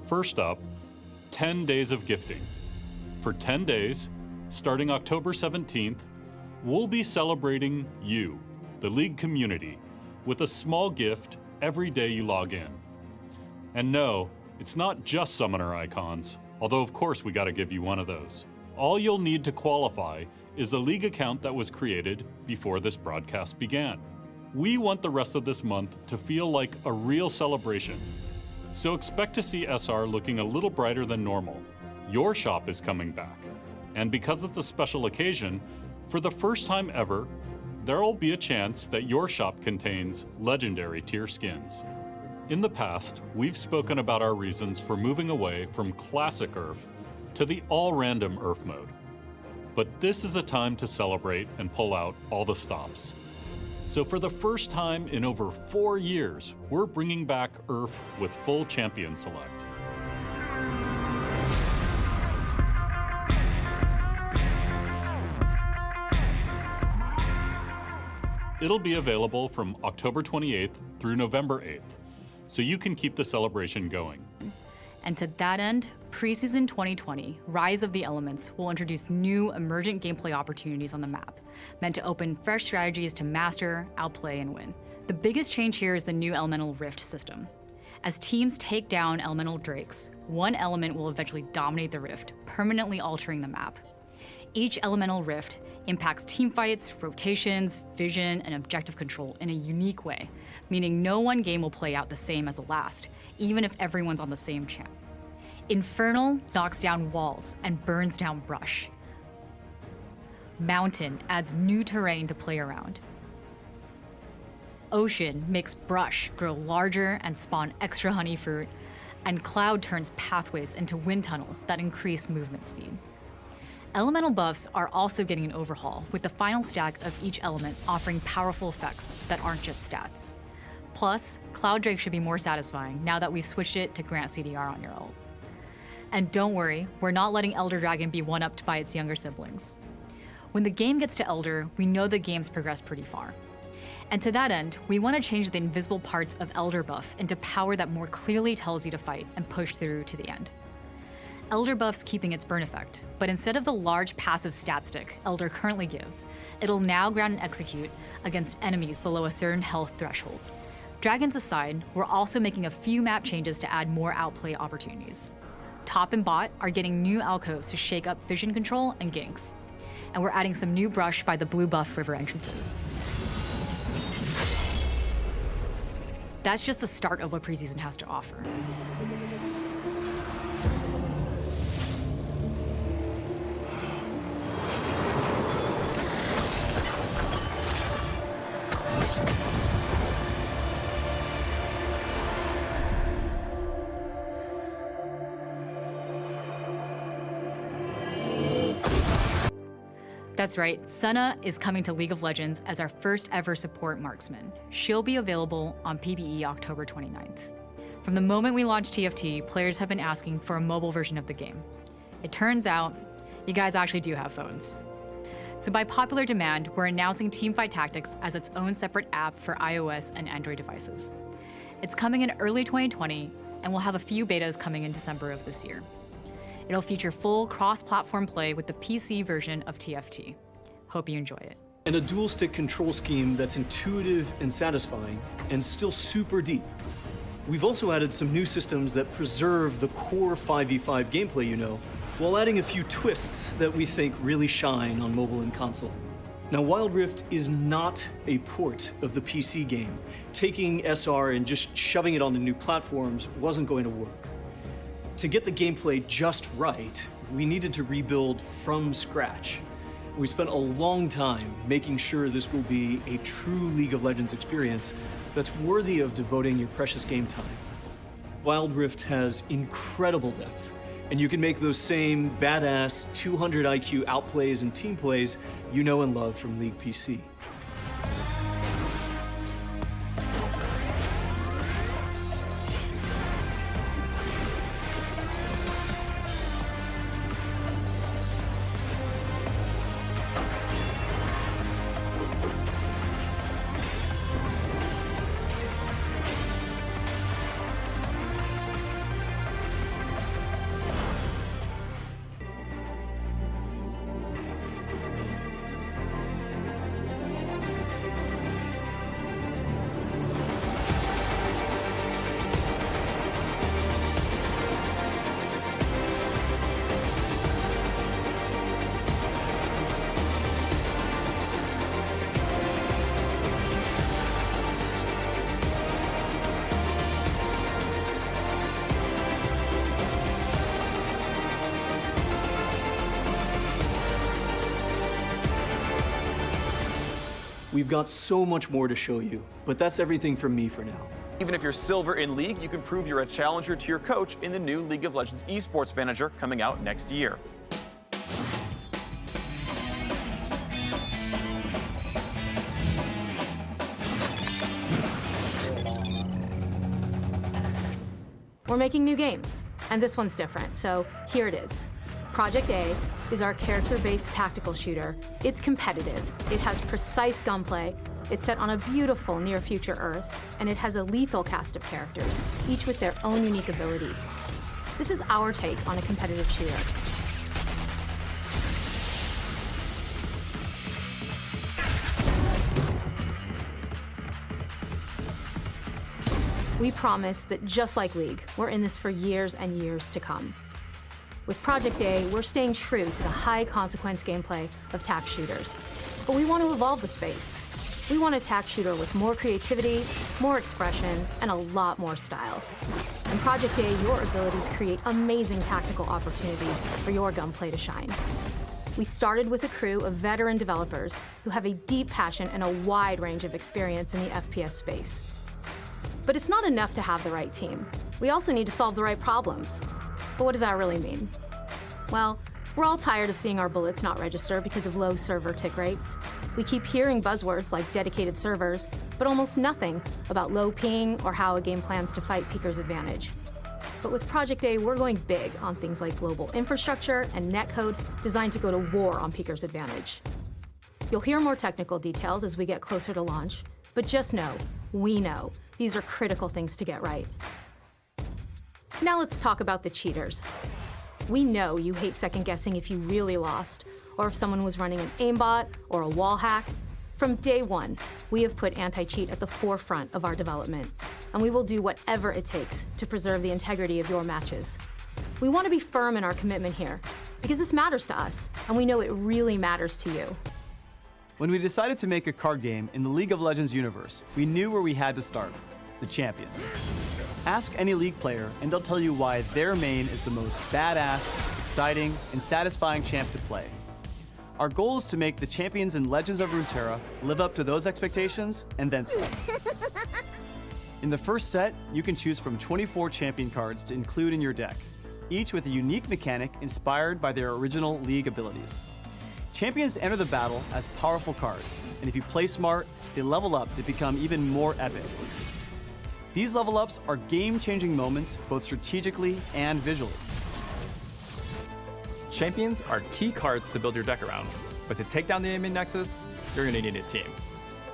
First up, 10 days of gifting. For 10 days, starting October 17th, we'll be celebrating you, the League community, with a small gift every day you log in. And no, it's not just summoner icons, although of course we gotta give you one of those. All you'll need to qualify is a League account that was created before this broadcast began. We want the rest of this month to feel like a real celebration. So expect to see SR looking a little brighter than normal. Your shop is coming back. And because it's a special occasion, for the first time ever, there'll be a chance that your shop contains legendary tier skins. In the past, we've spoken about our reasons for moving away from classic URF to the all-random URF mode. But this is a time to celebrate and pull out all the stops. So for the first time in over 4 years, we're bringing back URF with full champion select. It'll be available from October 28th through November 8th, so you can keep the celebration going. And to that end, Preseason 2020, Rise of the Elements will introduce new emergent gameplay opportunities on the map, meant to open fresh strategies to master, outplay, and win. The biggest change here is the new Elemental Rift system. As teams take down Elemental Drakes, one element will eventually dominate the Rift, permanently altering the map. Each Elemental Rift impacts teamfights, rotations, vision, and objective control in a unique way, meaning no one game will play out the same as the last, even if everyone's on the same champ. Infernal knocks down walls and burns down brush. Mountain adds new terrain to play around. Ocean makes brush grow larger and spawn extra honey fruit, and Cloud turns pathways into wind tunnels that increase movement speed. Elemental buffs are also getting an overhaul, with the final stack of each element offering powerful effects that aren't just stats. Plus, Cloud Drake should be more satisfying now that we've switched it to grant CDR on your ult. And don't worry, we're not letting Elder Dragon be one-upped by its younger siblings. When the game gets to Elder, we know the game's progressed pretty far. And to that end, we want to change the invisible parts of Elder buff into power that more clearly tells you to fight and push through to the end. Elder buff's keeping its burn effect, but instead of the large passive stat stick Elder currently gives, it'll now ground and execute against enemies below a certain health threshold. Dragons aside, we're also making a few map changes to add more outplay opportunities. Top and bot are getting new alcoves to shake up vision control and ganks. And we're adding some new brush by the blue buff river entrances. That's just the start of what preseason has to offer. That's right, Senna is coming to League of Legends as our first ever support marksman. She'll be available on PBE October 29th. From the moment we launched TFT, players have been asking for a mobile version of the game. It turns out, you guys actually do have phones. So by popular demand, we're announcing Teamfight Tactics as its own separate app for iOS and Android devices. It's coming in early 2020, and we'll have a few betas coming in December of this year. It'll feature full cross-platform play with the PC version of TFT. Hope you enjoy it. And a dual-stick control scheme that's intuitive and satisfying, and still super deep. We've also added some new systems that preserve the core 5v5 gameplay you know, while adding a few twists that we think really shine on mobile and console. Now, Wild Rift is not a port of the PC game. Taking SR and just shoving it onto new platforms wasn't going to work. To get the gameplay just right, we needed to rebuild from scratch. We spent a long time making sure this will be a true League of Legends experience that's worthy of devoting your precious game time. Wild Rift has incredible depth, and you can make those same badass 200 IQ outplays and team plays you know and love from League PC. We've got so much more to show you, but that's everything from me for now. Even if you're silver in League, you can prove you're a challenger to your coach in the new League of Legends Esports Manager coming out next year. We're making new games, and this one's different, so here it is. Project A is our character-based tactical shooter. It's competitive, it has precise gunplay, it's set on a beautiful near-future Earth, and it has a lethal cast of characters, each with their own unique abilities. This is our take on a competitive shooter. We promise that just like League, we're in this for years and years to come. With Project A, we're staying true to the high-consequence gameplay of tac shooters. But we want to evolve the space. We want a tac shooter with more creativity, more expression, and a lot more style. In Project A, your abilities create amazing tactical opportunities for your gunplay to shine. We started with a crew of veteran developers who have a deep passion and a wide range of experience in the FPS space. But it's not enough to have the right team. We also need to solve the right problems. But what does that really mean? Well, we're all tired of seeing our bullets not register because of low server tick rates. We keep hearing buzzwords like dedicated servers, but almost nothing about low ping or how a game plans to fight Peeker's advantage. But with Project A, we're going big on things like global infrastructure and netcode designed to go to war on Peeker's advantage. You'll hear more technical details as we get closer to launch, but just know, we know, these are critical things to get right. Now let's talk about the cheaters. We know you hate second-guessing if you really lost, or if someone was running an aimbot or a wall hack. From day one, we have put anti-cheat at the forefront of our development, and we will do whatever it takes to preserve the integrity of your matches. We want to be firm in our commitment here, because this matters to us, and we know it really matters to you. When we decided to make a card game in the League of Legends universe, we knew where we had to start: the champions. Ask any League player and they'll tell you why their main is the most badass, exciting, and satisfying champ to play. Our goal is to make the champions in Legends of Runeterra live up to those expectations and then some. In the first set, you can choose from 24 champion cards to include in your deck, each with a unique mechanic inspired by their original League abilities. Champions enter the battle as powerful cards, and if you play smart, they level up to become even more epic. These level ups are game-changing moments both strategically and visually. Champions are key cards to build your deck around, but to take down the enemy nexus, you're going to need a team.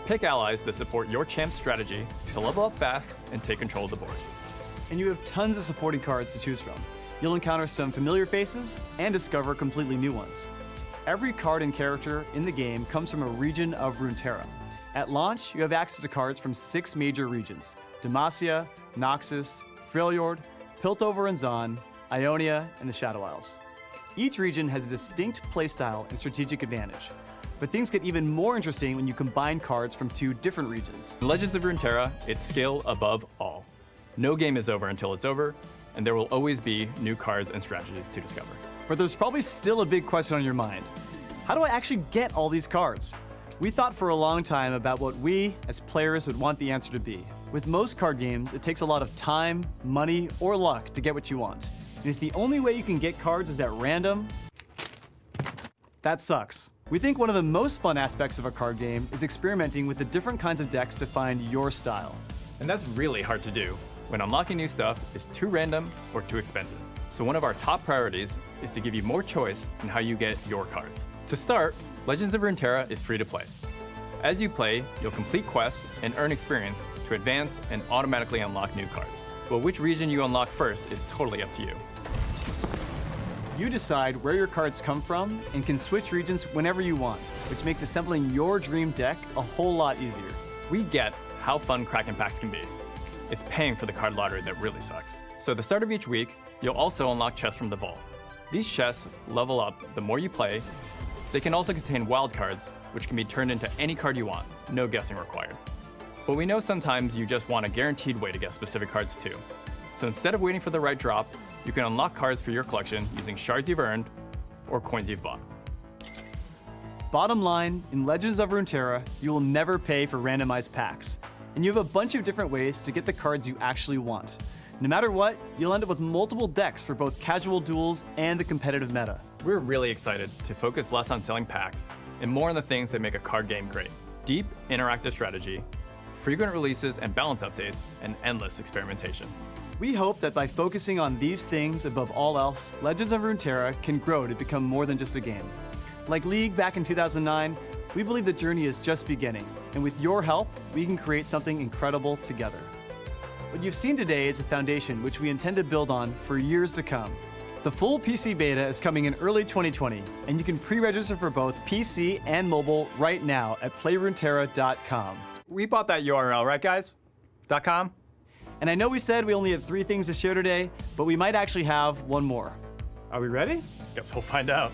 Pick allies that support your champ's strategy to level up fast and take control of the board. And you have tons of supporting cards to choose from. You'll encounter some familiar faces and discover completely new ones. Every card and character in the game comes from a region of Runeterra. At launch, you have access to cards from 6 major regions: Demacia, Noxus, Freljord, Piltover and Zon, Ionia, and the Shadow Isles. Each region has a distinct playstyle and strategic advantage, but things get even more interesting when you combine cards from 2 different regions. In Legends of Runeterra, it's skill above all. No game is over until it's over, and there will always be new cards and strategies to discover. But there's probably still a big question on your mind. How do I actually get all these cards? We thought for a long time about what we, as players, would want the answer to be. With most card games, it takes a lot of time, money, or luck to get what you want. And if the only way you can get cards is at random, that sucks. We think one of the most fun aspects of a card game is experimenting with the different kinds of decks to find your style. And that's really hard to do when unlocking new stuff is too random or too expensive. So one of our top priorities is to give you more choice in how you get your cards. To start, Legends of Runeterra is free to play. As you play, you'll complete quests and earn experience to advance and automatically unlock new cards. But which region you unlock first is totally up to you. You decide where your cards come from and can switch regions whenever you want, which makes assembling your dream deck a whole lot easier. We get how fun Kraken packs can be. It's paying for the card lottery that really sucks. So at the start of each week, you'll also unlock chests from the vault. These chests level up the more you play. They can also contain wild cards, which can be turned into any card you want, no guessing required. But we know sometimes you just want a guaranteed way to get specific cards too. So instead of waiting for the right drop, you can unlock cards for your collection using shards you've earned or coins you've bought. Bottom line, in Legends of Runeterra, you will never pay for randomized packs, and you have a bunch of different ways to get the cards you actually want. No matter what, you'll end up with multiple decks for both casual duels and the competitive meta. We're really excited to focus less on selling packs and more on the things that make a card game great. Deep, interactive strategy, frequent releases and balance updates, and endless experimentation. We hope that by focusing on these things above all else, Legends of Runeterra can grow to become more than just a game. Like League back in 2009, we believe the journey is just beginning, and with your help, we can create something incredible together. What you've seen today is a foundation which we intend to build on for years to come. The full PC beta is coming in early 2020, and you can pre-register for both PC and mobile right now at playruneterra.com. We bought that URL, right guys? .com? And I know we said we only have 3 things to share today, but we might actually have one more. Are we ready? Guess we'll find out.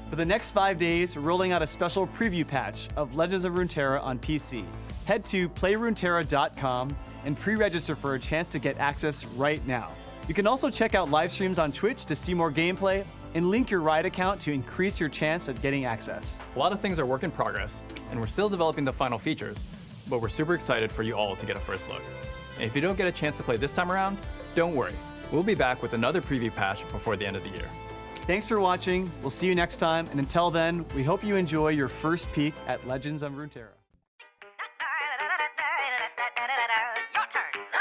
For the next 5 days, we're rolling out a special preview patch of Legends of Runeterra on PC. Head to playruneterra.com and pre-register for a chance to get access right now. You can also check out live streams on Twitch to see more gameplay and link your Riot account to increase your chance at getting access. A lot of things are work in progress, and we're still developing the final features, but we're super excited for you all to get a first look. And if you don't get a chance to play this time around, don't worry. We'll be back with another preview patch before the end of the year. Thanks for watching. We'll see you next time, and until then, we hope you enjoy your first peek at Legends of Runeterra. Your turn.